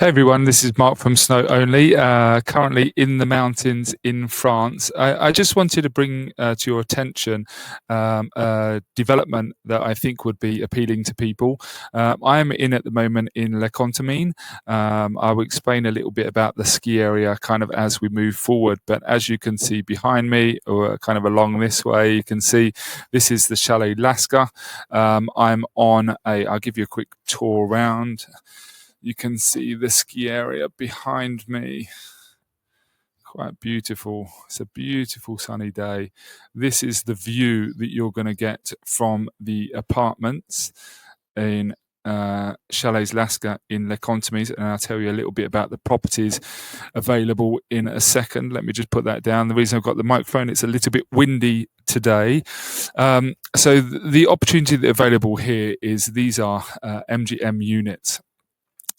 Hey everyone, this is Mark from Snow Only, currently in the mountains in France. I just wanted to bring to your attention a development that I think would be appealing to people. I'm in at the moment in Les Contamines. I will explain a little bit about the ski area kind of as we move forward, but as you can see behind me, or kind of along this way, you can see this is the Chalet Lasca. I'll give you a quick tour around. You can see the ski area behind me. Quite beautiful. It's a beautiful sunny day. This is the view that you're going to get from the apartments in Chalets Lasca in Les Contamines, and I'll tell you a little bit about the properties available in a second. Let me just put that down. The reason I've got the microphone, it's a little bit windy today. So the opportunity that's available here is these are MGM units.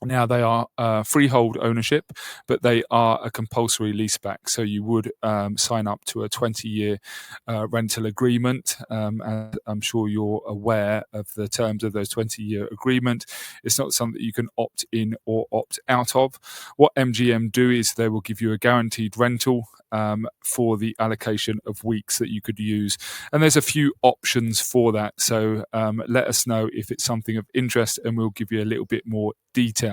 Now, they are freehold ownership, but they are a compulsory leaseback. So you would sign up to a 20-year rental agreement. And I'm sure you're aware of the terms of those 20-year agreement. It's not something that you can opt in or opt out of. What MGM do is they will give you a guaranteed rental for the allocation of weeks that you could use. And there's a few options for that. So let us know if it's something of interest, and we'll give you a little bit more detail.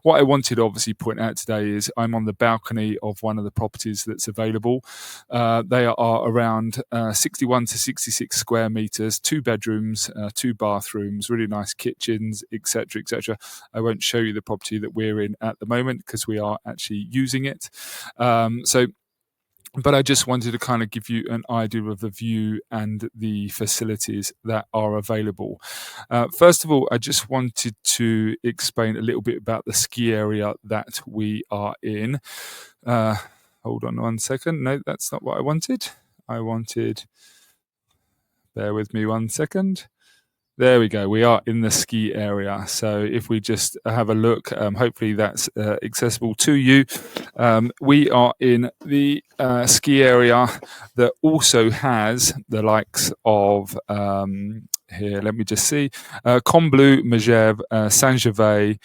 What I wanted to obviously point out today is I'm on the balcony of one of the properties that's available. They are around 61 to 66 square meters, 2 bedrooms, 2 bathrooms, really nice kitchens, etc., etc. I won't show you the property that we're in at the moment because we are actually using it. But I just wanted to kind of give you an idea of the view and the facilities that are available. First of all, I just wanted to explain a little bit about the ski area that we are in. Hold on one second. No, that's not what I wanted. Bear with me one second. There we go. We are in the ski area. So if we just have a look, hopefully that's accessible to you. We are in the ski area that also has the likes of here, let me just see. Combloux, Megeve, Saint-Gervais,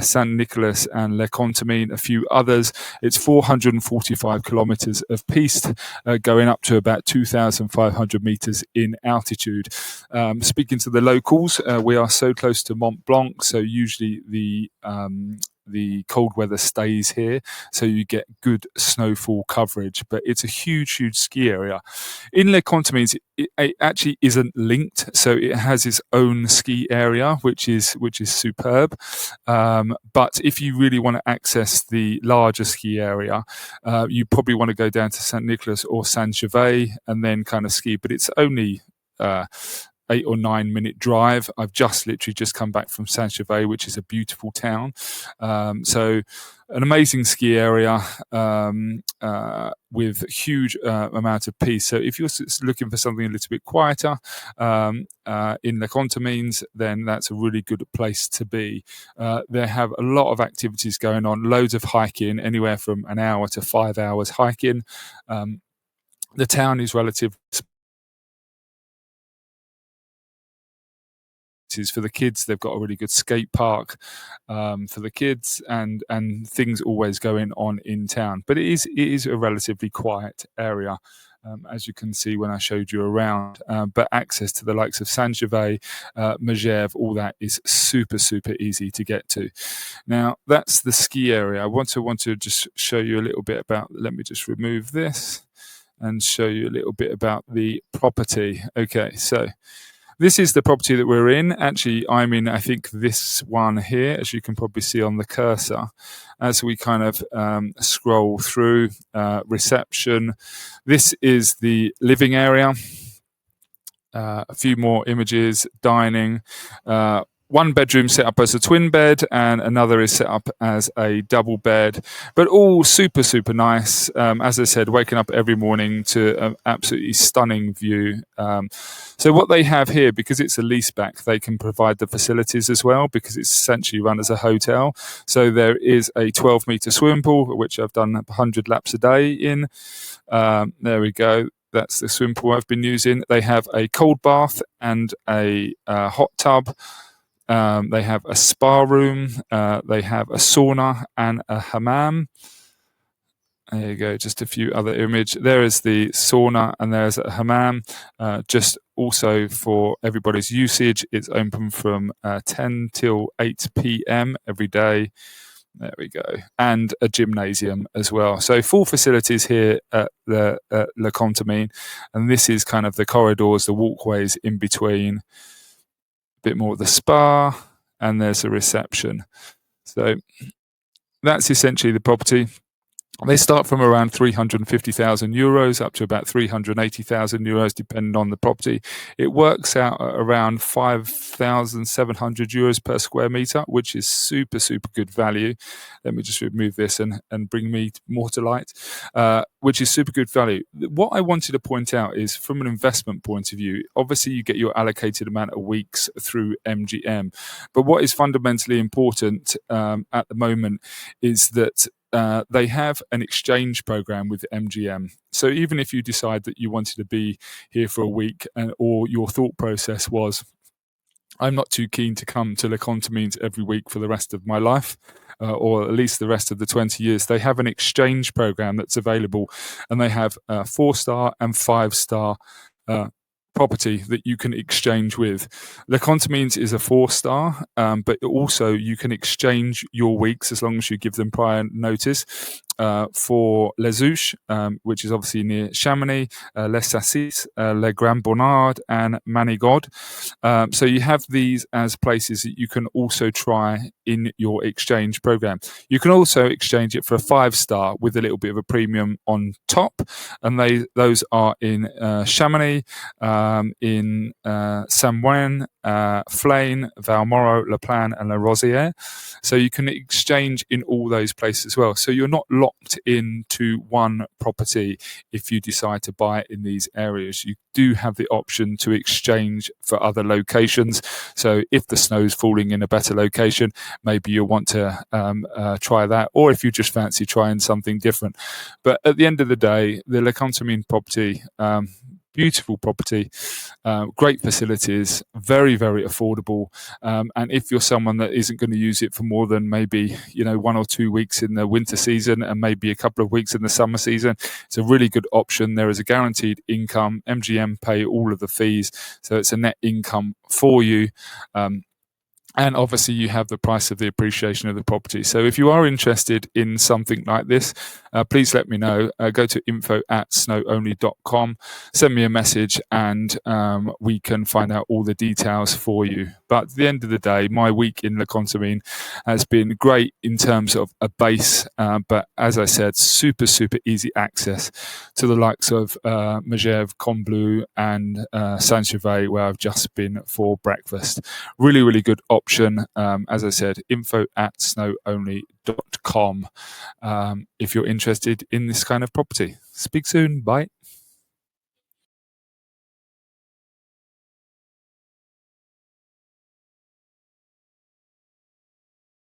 Saint-Nicolas, and Les Contamines, a few others. It's 445 kilometers of piste, going up to about 2,500 meters in altitude. Speaking to the locals, we are so close to Mont-Blanc, so usually the cold weather stays here, so you get good snowfall coverage. But it's a huge ski area. In Les Contamines, it actually isn't linked, so it has its own ski area, which is superb. But if you really want to access the larger ski area, you probably want to go down to Saint Nicolas or Saint Gervais and then kind of ski. But it's only 8 or 9 minute drive. I've literally just come back from Saint Gervais, which is a beautiful town. So an amazing ski area with huge amount of peace. So if you're looking for something a little bit quieter in Les Contamines, then that's a really good place to be. They have a lot of activities going on, loads of hiking, anywhere from an hour to 5 hours hiking. The town is relatively for the kids. They've got a really good skate park for the kids, and things always going on in town. But it is a relatively quiet area, as you can see when I showed you around. But access to the likes of Saint Gervais, Megeve, all that is super easy to get to. Now that's the ski area. I want to just show you a little bit about. Let me just remove this and show you a little bit about the property. Okay, so this is the property that we're in. Actually, I'm in, I think, this one here, as you can probably see on the cursor. As we kind of scroll through reception, this is the living area. A few more images, dining. 1 bedroom set up as a twin bed, and another is set up as a double bed, but all super nice. As I said, waking up every morning to an absolutely stunning view. So what they have here, because it's a leaseback, they can provide the facilities as well, because it's essentially run as a hotel. So there is a 12-meter swimming pool, which I've done 100 laps a day in. There we go. That's the swimming pool I've been using. They have a cold bath and a hot tub. They have a spa room. They have a sauna and a hammam. There you go, just a few other images. There is the sauna and there's a hammam. Just also for everybody's usage, it's open from 10 till 8 p.m. every day. There we go. And a gymnasium as well. So full facilities here at the Les Contamines. And this is kind of the corridors, the walkways in between. A bit more of the spa, and there's a reception. So that's essentially the property. They start from around 350,000 euros up to about 380,000 euros, depending on the property. It works out at around 5,700 euros per square meter, which is super, super good value. Let me just remove this and bring me more to light, which is super good value. What I wanted to point out is from an investment point of view, obviously you get your allocated amount of weeks through MGM. But what is fundamentally important at the moment is that they have an exchange program with MGM. So even if you decide that you wanted to be here for a week, or your thought process was, I'm not too keen to come to Les Contamines every week for the rest of my life, or at least the rest of the 20 years, they have an exchange program that's available, and they have 4-star and 5-star property that you can exchange with. Les Contamines is a 4-star, but also you can exchange your weeks as long as you give them prior notice for Les Ouches, which is obviously near Chamonix, Les Sassis, Les Grand Bonnard, and Manigod. So you have these as places that you can also try in your exchange program. You can also exchange it for a 5-star with a little bit of a premium on top, and those are in Chamonix, in Samoin, Flaine, Valmoro, La Plan, and La Rosière. So you can exchange in all those places as well. So you're not locked into one property if you decide to buy it in these areas. You do have the option to exchange for other locations. So if the snow's falling in a better location, maybe you'll want to try that, or if you just fancy trying something different. But at the end of the day, the Les Contamines property, beautiful property, great facilities, very, very affordable. And if you're someone that isn't going to use it for more than maybe 1 or 2 weeks in the winter season and maybe a couple of weeks in the summer season, it's a really good option. There is a guaranteed income. MGM pay all of the fees, so it's a net income for you. And obviously you have the price of the appreciation of the property. So if you are interested in something like this, please let me know. Go to info@snowonly.com, send me a message, and we can find out all the details for you. But at the end of the day, my week in Les Contamines has been great in terms of a base, but as I said, super, super easy access to the likes of Megeve, Combloux, and Saint-Gervais, where I've just been for breakfast. Really, really good option. As I said, info@snowonly.com if you're interested in this kind of property. Speak soon. Bye.